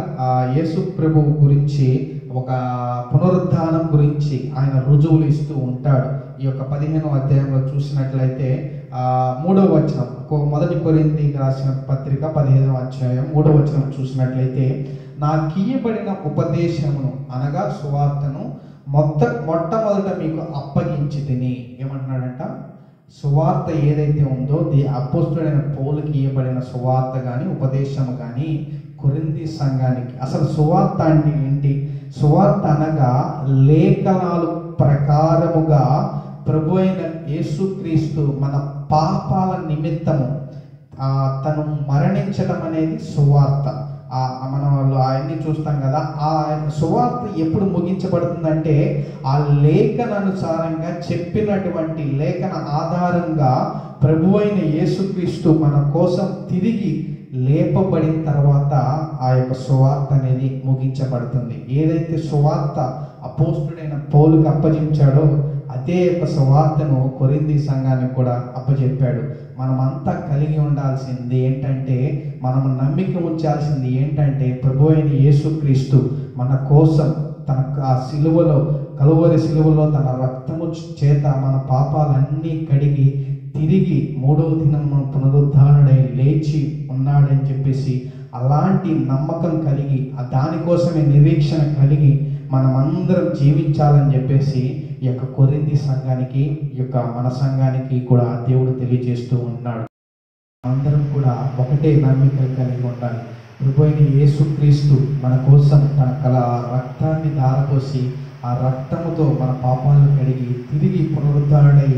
యేసు ప్రభువు గురించి, ఒక పునరుద్ధానం గురించి ఆయన రుజువులు ఇస్తూ ఉంటాడు. ఈ యొక్క 15వ అధ్యాయంలో చూసినట్లయితే 3వ వచనం, మొదటి కొరింథీకి రాసిన పత్రిక 15వ అధ్యాయం 3వ వచనం చూసినట్లయితే, నాకియ్యబడిన ఉపదేశమును అనగా సువార్తను మొట్టమొదట మీకు అప్పగించి తిని. ఏమంటున్నాడంట? సువార్త ఏదైతే ఉందో అపోస్తలుడైన పౌలుకి ఇవ్వబడిన సువార్త కానీ ఉపదేశము కానీ కొరింథీ సంఘానికి, అసలు సువార్త అంటే ఏంటి? సువార్త అనగా లేఖనాలు ప్రకారముగా ప్రభు అయిన యేసుక్రీస్తు మన పాపాల నిమిత్తము తను మరణించడం అనేది సువార్త. మనం ఆయన్ని చూస్తాం కదా. ఆ సువార్త ఎప్పుడు ముగించబడుతుందంటే, ఆ లేఖనానుసారంగా చెప్పినటువంటి లేఖన ఆధారంగా ప్రభు అయిన యేసుక్రీస్తు మన కోసం తిరిగి లేపబడిన తర్వాత ఆ యొక్క సువార్త అనేది ముగించబడుతుంది. ఏదైతే సువార్త అపోస్తలుడైన పౌలుకి అప్పగించాడో అదే యొక్క సువార్తను కొరింథీ సంఘానికి కూడా అప్పచెప్పాడు. మనమంతా కలిగి ఉండాల్సింది ఏంటంటే, మనం నమ్మిక ఉంచాల్సింది ఏంటంటే, ప్రభు అయిన యేసుక్రీస్తు మన కోసం తన కలువరి సిలువలో తన రక్తము చేత మన పాపాలన్నీ కడిగి తిరిగి 3వ దినం పునరుద్ధానుడై లేచి ఉన్నాడని చెప్పేసి అలాంటి నమ్మకం కలిగి, దానికోసమే నిరీక్షణ కలిగి మనమందరం జీవించాలని చెప్పేసి ఈ యొక్క కొరింథీ సంఘానికి, ఈ యొక్క మన సంఘానికి కూడా దేవుడు తెలియజేస్తూ ఉన్నాడు. అందరం కూడా ఒకటే నమ్మిక కలిగి ఉండాలి. ప్రభు అయిన యేసుక్రీస్తు మన కోసం తన రక్తాన్ని ధారపోసి ఆ రక్తముతో మన పాపాలను కడిగి తిరిగి పునరుద్ధరణై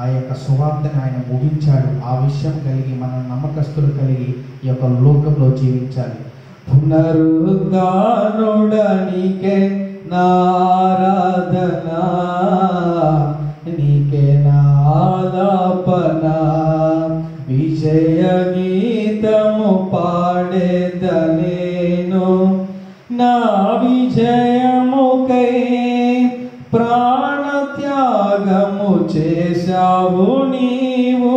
ఆ యొక్క సువార్తని ఆయన ముగించాడు. ఆ విషయం కలిగి మన నమ్మకస్తులు కలిగి ఈ యొక్క లోకంలో జీవించాలి. పునరుద్ధానుడనికే నారాధన, నీకే నాలాపన, విజయ గీతము పాడేదనేను. నా విజయముకై ప్రాణత్యాగము చేశావు నీవు,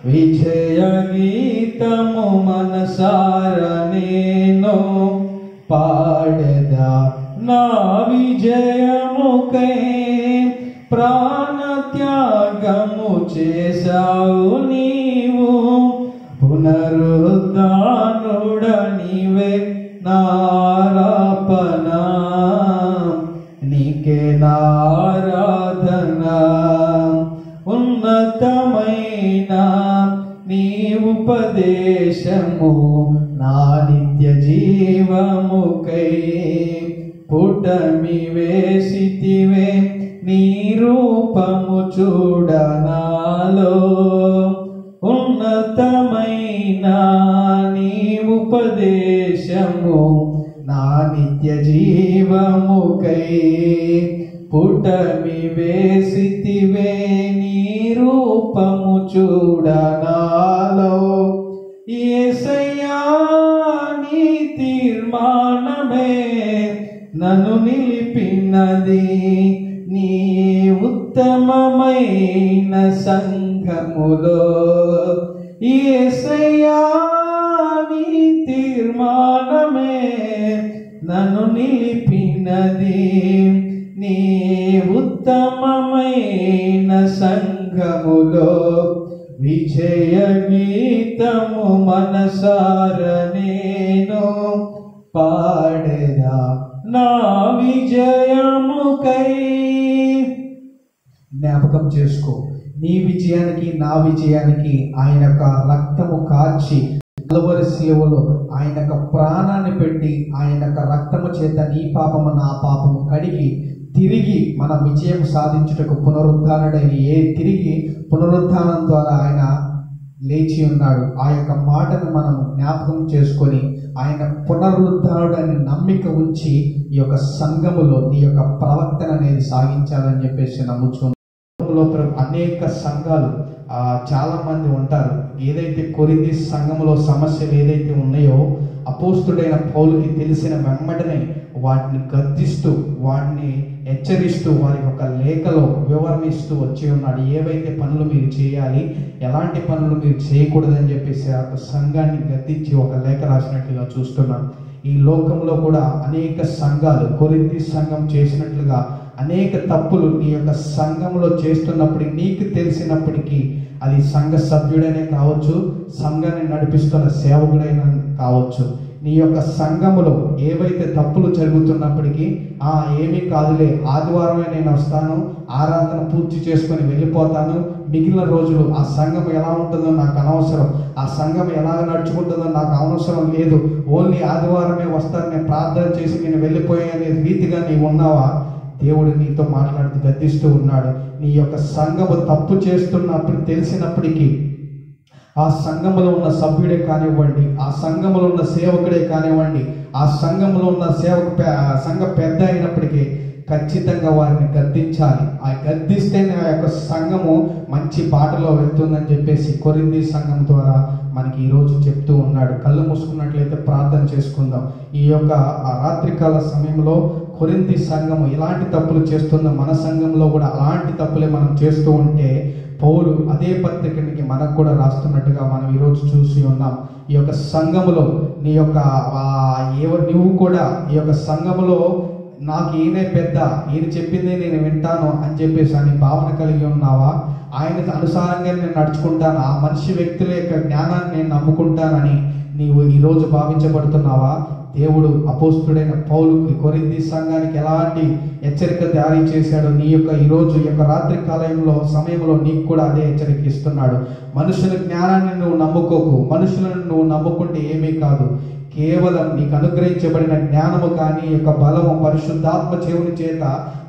విజయ గీతము మనసార నేను పాడెదా. నా విజయముకై ప్రాణత్యాగము చేశావు నీవు, పునరుద్ధానుడ నీవే నారాపణ, నీకే నారాధన. ఉన్నతమైన నీ ఉపదేశము నా నిత్య జీవముకై పుటమి వేసితివే, నీ రూపము చూడనాలో. ఉన్నతమైన నీ ఉపదేశము నా నిత్య జీవముకై పుటమి వేసితివే, నీ రూపము చూడనాలో. యేసయ్యా నీ తీర్మానమే నన్ను నిలిపినది, నీ ఉత్తమమైన సంఘములో. యేసయ్యా నీ తీర్మానమే నన్ను నిలిపినది, నీ ఉత్తమమైన సంఘములో. విజయ గీతము మనసార నేను పాడెదా, నా విజయముకై. జ్ఞాపకం చేసుకో, నీ విజయానికి నా విజయానికి ఆయన యొక్క రక్తము కార్చి కల్వరి శిలువలో ఆయన యొక్క ప్రాణాన్ని పెట్టి ఆయన యొక్క రక్తము చేత నీ పాపము నా పాపము కడిగి తిరిగి మన విజయం సాధించుటకు పునరుద్ధానుడైన తిరిగి పునరుద్ధానం ద్వారా ఆయన లేచి ఉన్నాడు. ఆ యొక్క మాటను మనం జ్ఞాపకం చేసుకొని ఆయన పునరుద్ధానుడని నమ్మిక ఉంచి ఈ యొక్క సంఘములో నీ యొక్క ప్రవర్తన అనేది సాగించాలని చెప్పేసి నమ్ముచున్నాను. అనేక సంఘాలు చాలా మంది ఉంటారు. ఏదైతే కొరింథీ సంఘములో సమస్యలు ఏదైతే ఉన్నాయో అపోస్తుడైన పౌలుకి తెలిసిన వెంబటనే వాటిని గద్దిస్తూ వాటిని హెచ్చరిస్తూ వారికి ఒక లేఖలో వివరణ ఇస్తూ వచ్చి ఉన్నాడు. ఏవైతే పనులు మీరు చేయాలి, ఎలాంటి పనులు మీరు చేయకూడదని చెప్పేసి ఆ సంఘాన్ని గద్దించి ఒక లేఖ రాసినట్లుగా చూస్తున్నాను. ఈ లోకంలో కూడా అనేక సంఘాలు కొరింథీ సంఘం చేసినట్లుగా అనేక తప్పులు నీ యొక్క సంఘంలో చేస్తున్నప్పటికీ నీకు తెలిసినప్పటికీ అది సంఘ సభ్యుడైనా కావచ్చు, సంఘాన్ని నడిపిస్తున్న సేవకుడైనా కావచ్చు, నీ యొక్క సంఘములో ఏవైతే తప్పులు జరుగుతున్నప్పటికీ ఏమీ కాదులే, ఆదివారమే నేను వస్తాను, ఆరాధన పూర్తి చేసుకొని వెళ్ళిపోతాను, మిగిలిన రోజులు ఆ సంఘం ఎలా ఉంటుందో నాకు అనవసరం, ఆ సంఘం ఎలా నడుచుకుంటుందో నాకు అవసరం లేదు, ఓన్లీ ఆదివారమే వస్తాను, నేను ప్రార్థన చేసి నేను వెళ్ళిపోయే అనే రీతిగా నీవు ఉన్నావా? దేవుడు నీతో మాట్లాడుతూ గద్దిస్తూ ఉన్నాడు. నీ యొక్క సంఘము తప్పు చేస్తున్నప్పుడు తెలిసినప్పటికీ ఆ సంఘములో ఉన్న సభ్యుడే కానివ్వండి, ఆ సంఘములో ఉన్న సేవకుడే కానివ్వండి, ఆ సంఘములో ఉన్న సంఘ పెద్ద అయినప్పటికీ ఖచ్చితంగా వారిని గద్దించాలి. ఆ గద్దిస్తేనే ఆ యొక్క సంఘము మంచి బాటలో వెళ్తుందని చెప్పేసి కొరింథీ సంఘం ద్వారా మనకి ఈరోజు చెప్తూ ఉన్నాడు. కళ్ళు మూసుకున్నట్లయితే ప్రార్థన చేసుకుందాం. ఈ యొక్క రాత్రికాల సమయంలో కొరింథీ సంఘము ఎలాంటి తప్పులు చేస్తుందో మన సంఘంలో కూడా అలాంటి తప్పులే మనం చేస్తూ ఉంటే పౌలు అదే పత్రికకి మనకు కూడా రాస్తున్నట్టుగా మనం ఈరోజు చూసి ఉన్నాం. ఈ యొక్క సంఘములో నీ యొక్క నువ్వు కూడా ఈ యొక్క సంఘములో నాకు ఈయనే పెద్ద, ఈయన చెప్పింది నేను వింటాను అని చెప్పేసి అని భావన కలిగి ఉన్నావా? ఆయన అనుసారంగా నేను నడుచుకుంటాను, ఆ మనిషి వ్యక్తుల యొక్క జ్ఞానాన్ని నేను నమ్ముకుంటానని నీవు ఈరోజు భావించబడుతున్నావా? దేవుడు అపోస్తుడైన పౌలుకి కొరింథీ సంఘానికి ఎలాంటి హెచ్చరిక జారీ చేశాడో నీ యొక్క ఈరోజు యొక్క రాత్రి కాలంలో సమయంలో నీకు కూడా అదే హెచ్చరిక ఇస్తున్నాడు. మనుషుల జ్ఞానాన్ని నువ్వు నమ్ముకోకు, మనుషులను నువ్వు నమ్ముకుంటే ఏమీ కాదు, కేవలం నీకు అనుగ్రహించబడిన జ్ఞానము కానీ ఈ యొక్క బలము పరిశుద్ధాత్మ దేవుని చేత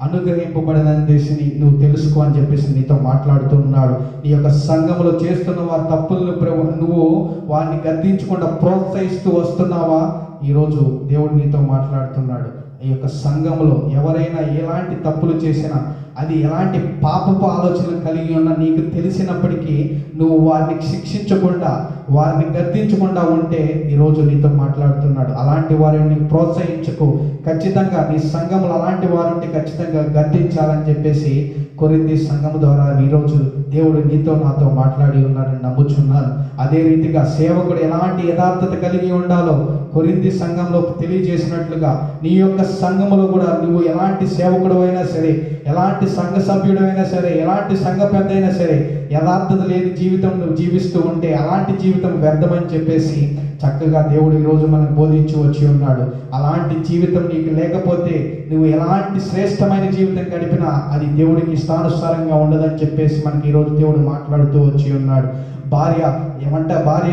అనుగ్రహింపబడినని చేసి నువ్వు తెలుసుకో అని చెప్పేసి నీతో మాట్లాడుతున్నాడు. నీ యొక్క సంఘంలో చేస్తున్న వారి తప్పులను నువ్వు వారిని గద్దించకుండా ప్రోత్సహిస్తూ వస్తున్నావా? ఈరోజు దేవుడు నీతో మాట్లాడుతున్నాడు. ఈ యొక్క సంఘంలో ఎవరైనా ఎలాంటి తప్పులు చేసినా, అది ఎలాంటి పాపపు ఆలోచనలు కలిగి ఉన్నా నీకు తెలిసినప్పటికీ నువ్వు వారిని శిక్షించకుండా, వారిని గద్దించకుండా ఉంటే ఈరోజు నీతో మాట్లాడుతున్నాడు. అలాంటి వారిని నీకు ప్రోత్సహించకు. ఖచ్చితంగా నీ సంఘంలో అలాంటి వారిని ఖచ్చితంగా గద్దించాలని చెప్పేసి కొరింథీ సంఘం ద్వారా ఈరోజు దేవుడు నీతో నాతో మాట్లాడి ఉన్నాడని నమ్ముచున్నాను. అదే రీతిగా సేవకుడు ఎలాంటి యథార్థత కలిగి ఉండాలో కొరింథీ సంఘంలో తెలియజేసినట్లుగా నీ యొక్క సంఘములో కూడా నువ్వు ఎలాంటి సేవకుడు అయినా సరే, ఎలాంటి సంఘ సభ్యుడు అయినా సరే, ఎలాంటి సంఘ పెద్ద అయినా సరే, యథార్థత లేని జీవితం నువ్వు జీవిస్తూ ఉంటే అలాంటి జీవితం వ్యర్థమని చెప్పేసి చక్కగా దేవుడు ఈరోజు మనకు బోధించి వచ్చి ఉన్నాడు. అలాంటి జీవితం నీకు లేకపోతే నువ్వు ఎలాంటి శ్రేష్టమైన జీవితం గడిపినా అది దేవుడికి ఇష్టానుసారంగా ఉండదని చెప్పేసి మనకి ఈరోజు దేవుడు మాట్లాడుతూ వచ్చి ఉన్నాడు. భార్య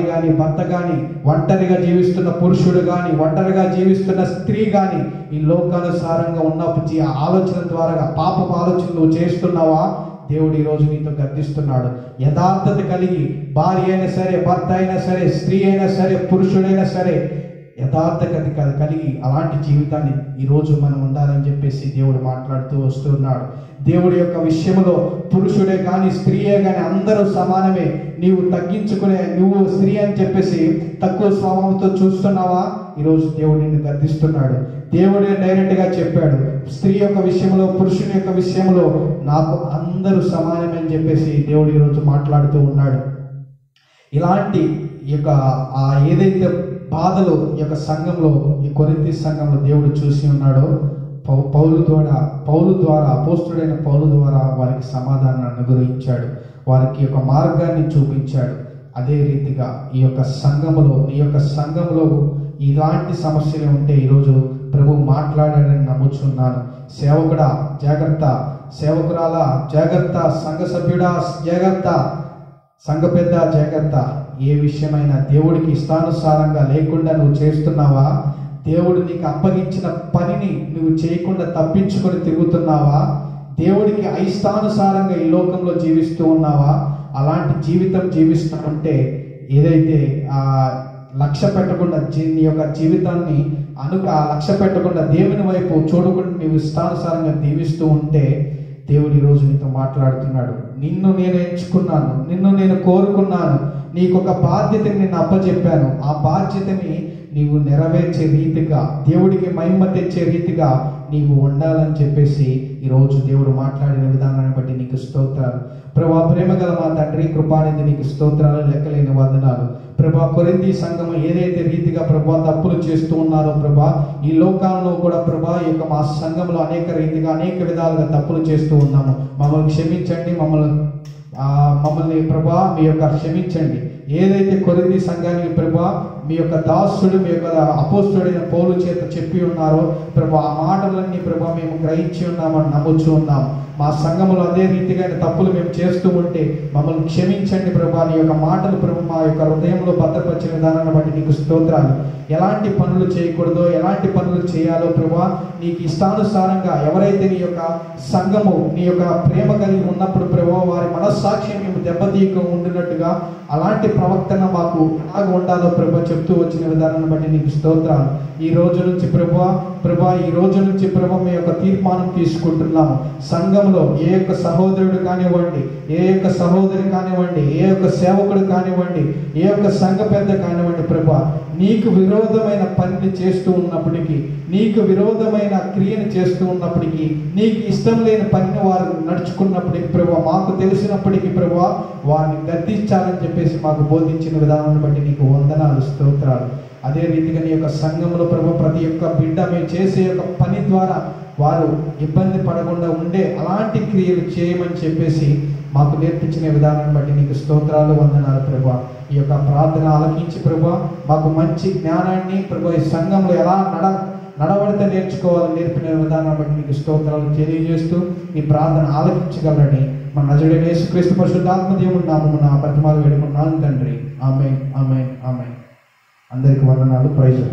కానీ భర్త కానీ, ఒంటరిగా జీవిస్తున్న పురుషుడు కానీ, ఒంటరిగా జీవిస్తున్న స్త్రీ కానీ, ఈ లోకానుసారంగా ఉన్న ఆలోచన ద్వారా పాపపు ఆలోచన నువ్వు చేస్తున్నావా? దేవుడు ఈరోజు నీతో గద్దిస్తున్నాడు. యథార్థత కలిగి భార్య అయినా సరే, భర్త అయినా సరే, స్త్రీ అయినా సరే, పురుషుడైనా సరే, యథార్థత కలిగి అలాంటి జీవితాన్ని ఈరోజు మనం ఉండాలని చెప్పేసి దేవుడు మాట్లాడుతూ వస్తున్నాడు. దేవుడి యొక్క విషయంలో పురుషుడే కానీ స్త్రీయే కానీ అందరూ సమానమే. నీవు తగ్గించుకునే, నువ్వు స్త్రీ అని చెప్పేసి తక్కువ స్వభావంతో చూస్తున్నావా? ఈరోజు దేవుడు నిన్ను గద్దిస్తున్నాడు. దేవుడే డైరెక్ట్గా చెప్పాడు, స్త్రీ యొక్క విషయంలో, పురుషుని యొక్క విషయంలో నాకు అందరూ సమానమే అని చెప్పేసి దేవుడు ఈరోజు మాట్లాడుతూ ఉన్నాడు. ఇలాంటి యొక్క ఏదైతే బాధలు ఈ యొక్క సంఘంలో, ఈ కొరింథీ సంఘంలో దేవుడు చూసి ఉన్నాడో పౌలు ద్వారా అపోస్తుడైన పౌలు ద్వారా వారికి సమాధానాన్ని అనుగ్రహించాడు, వారికి ఒక మార్గాన్ని చూపించాడు. అదే రీతిగా ఈ యొక్క సంఘములో, ఈ యొక్క సంఘంలో ఇలాంటి సమస్యలు ఉంటే ఈరోజు ప్రభు మాట్లాడాడని నమ్ముచున్నాను. సేవకుడా జాగ్రత్త, సేవకురాలా జాగ్రత్త, సంఘ సభ్యుడా జాగ్రత్త, సంఘ పెద్ద జాగ్రత్త. ఏ విషయమైనా దేవుడికి ఇష్టానుసారంగా లేకుండా నువ్వు చేస్తున్నావా? దేవుడు నీకు అప్పగించిన పనిని నువ్వు చేయకుండా తప్పించుకొని తిరుగుతున్నావా? దేవుడికి అయిష్టానుసారంగా ఈ లోకంలో జీవిస్తూ ఉన్నావా? అలాంటి జీవితం జీవిస్తూ ఉంటే, ఏదైతే లక్ష్య పెట్టకుండా నీ యొక్క జీవితాన్ని లక్ష్య పెట్టకుండా దేవుని వైపు చూడకుండా నీవు ఇష్టానుసారంగా జీవిస్తూ ఉంటే దేవుడు ఈరోజు నీతో మాట్లాడుతున్నాడు. నిన్ను నేను ఎంచుకున్నాను, నిన్ను నేను కోరుకున్నాను, నీకు ఒక బాధ్యతని నేను అప్పచెప్పాను. ఆ బాధ్యతని నీవు నెరవేర్చే రీతిగా, దేవుడికి మహిమ తెచ్చే రీతిగా నీవు ఉండాలని చెప్పేసి ఈరోజు దేవుడు మాట్లాడిన విధానాన్ని బట్టి నీకు స్తోత్రాలు ప్రభా. ప్రేమ గల మా తండ్రి, కృపానిధి, నీకు స్తోత్రాలు, లెక్కలేని వందనాలు ప్రభా. కొరింథీ సంఘం ఏదైతే రీతిగా ప్రభా తప్పులు చేస్తూ ఉన్నారో ప్రభా, ఈ లోకాల్లో కూడా ప్రభా ఈ యొక్క మా సంఘంలో అనేక రీతిగా అనేక విధాలుగా తప్పులు చేస్తూ ఉన్నాము. మమ్మల్ని క్షమించండి, మమ్మల్ని ప్రభా మీ యొక్క క్షమించండి. ఏదైతే కొరింథీ సంఘానికి ప్రభా మీ యొక్క దాసుడు, మీ యొక్క అపోస్తుడైన పౌలు చేత చెప్పి ఉన్నారో ప్రభా, ఆ మాటలన్నీ ప్రభా మేము గ్రహించి ఉన్నామని నమ్ముచూ ఉన్నాము. మా సంఘంలో అదే రీతిగా తప్పులు మేము చేస్తూ ఉంటే మమ్మల్ని క్షమించండి ప్రభా. నీ యొక్క మాటలు ప్రభు మా యొక్క హృదయంలో భద్రపరిచిన విధానాన్ని బట్టి నీకు స్తోత్రాలు. ఎలాంటి పనులు చేయకూడదో, ఎలాంటి పనులు చేయాలో ప్రభా నీకు ఇష్టానుసారంగా ఎవరైతే నీ యొక్క సంఘము నీ యొక్క ప్రేమ కలిగి ఉన్నప్పుడు ప్రభా వారి మనస్సాక్షిని మేము దెబ్బతీయక ఉండినట్టుగా అలాంటి ప్రవర్తన మాకు ఎలాగ ఉండాలో ప్రభా చెప్తూ వచ్చిన విధానాన్ని బట్టి నీకు స్తోత్రాలు. ఈ రోజు నుంచి ప్రభా ఈ రోజు నుంచి ప్రభా మీ యొక్క తీర్మానం తీసుకుంటున్నాము. సంఘంలో ఏ యొక్క సహోదరుడు కానివ్వండి, ఏ యొక్క సహోదరి కానివ్వండి, ఏ యొక్క సేవకుడు కానివ్వండి, ఏ యొక్క సంఘ పెద్ద కానివ్వండి ప్రభా, నీకు విరోధమైన పనిని చేస్తూ ఉన్నప్పటికీ, నీకు విరోధమైన క్రియను చేస్తూ ఉన్నప్పటికీ, నీకు ఇష్టం లేని పనిని వారు నడుచుకున్నప్పటికీ ప్రభా, మాకు తెలిసినప్పటికీ ప్రభా వారిని గద్దించాలని చెప్పేసి మాకు బోధించిన విధానాన్ని బట్టి నీకు వందనాలు, స్తోత్రాలు. అదే రీతిగా నీ యొక్క సంఘంలో ప్రభు ప్రతి ఒక్క బిడ్డ మేము చేసే యొక్క పని ద్వారా వారు ఇబ్బంది పడకుండా ఉండే అలాంటి క్రియలు చేయమని చెప్పేసి మాకు నేర్పించిన విధానాన్ని బట్టి నీకు స్తోత్రాలు, వందనాలు ప్రభా. ఈ యొక్క ప్రార్థన ఆలకించి ప్రభా మాకు మంచి జ్ఞానాన్ని ప్రభా ఈ సంఘంలో ఎలా నడవడితే నేర్చుకోవాలని నేర్పిన విధానాన్ని బట్టి నీకు స్తోత్రాలు తెలియజేస్తూ ఈ ప్రార్థన ఆలకించగలరని మన నజరేయుడైన యేసుక్రీస్తు పరిశుద్ధాత్మ దేవుని నామమున బతిమాలు వేడుకున్నాను తండ్రి. ఆమేన్, ఆమేన్, ఆమేన్. అందరికీ వందనాలు. ప్రైజ్.